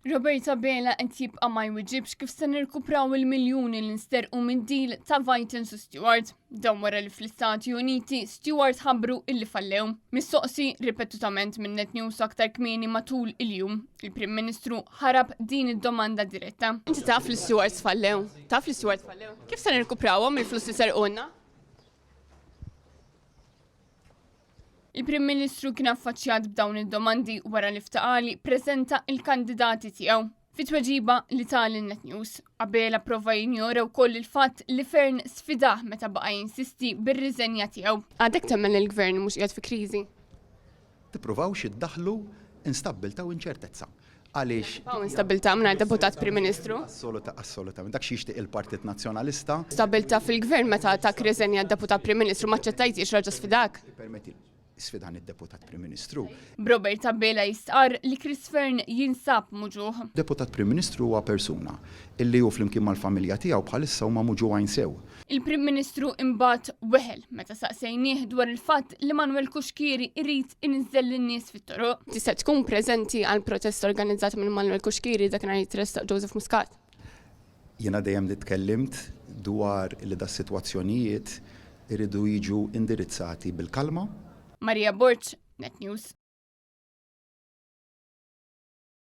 Roberta Bela qed jibqa' ma jwiġġibx kif se nirkupraw il-miljuni li nsterqu mid-deal ta' Vitens u Stewart. Dan wara li fl-Istati Uniti Stewart ħabbru illi fallew. Mistoqsi ripetutament minn Net News aktar kmieni matul il-jum. Il-Prim Ministru ħarab din id-domanda diretta. Inti taf li Stewarts fallew? Taf li Stewart fallew? Kif se nirkuprawhom il-flus li serqulna? Il-Prim Ministru kien affaċċjat b'dawn id-domandi wara li ftaqali preżenta il-kandidati tiegħu. Fit-tweġiba li tal Net News, Bela prova jinjora wkoll il-fatt li Fern sfidah meta baqa' jinsisti bir-riżenja tiegħu. Għadek temmen il-Gvern mhux qiegħed fi kriżi. Tippruvawx iddaħħlu instabbilta u inċertezza. Għaliex Instabilta mingħajr deputat Prim Ministru? assolutament dak xi jixtieq il-Partit Nazzjonalista. Stabilta fil-Gvern meta tak riżenja d-deputat Prim Ministru ma ċċettajtix raġa sfidak. Permetti sfidan id-Deputat Prim Ministru. Roberta Bela jistqar li Chris Fern jinsab muġuħ. Deputat Prim Ministru huwa persuna illi hu flimkien mal-familja tiegħu bħalissa huma muġuħajn sew. Il-Prim Ministru imbagħad weħel meta saqsejnieh dwar il-fatt li Manuel Kuxkieri irid inżel lin-nies fit-toroq. Tista' tkun preżenti għal protest organizzat minn Manuel Kuxkieri dak nhar jitressaq Joseph Muscat. Jiena dejjem tkellimt dwar li da sitwazzjonijiet iridu jiġu indirizzati bil-kalma. Maria Borċ, Net News.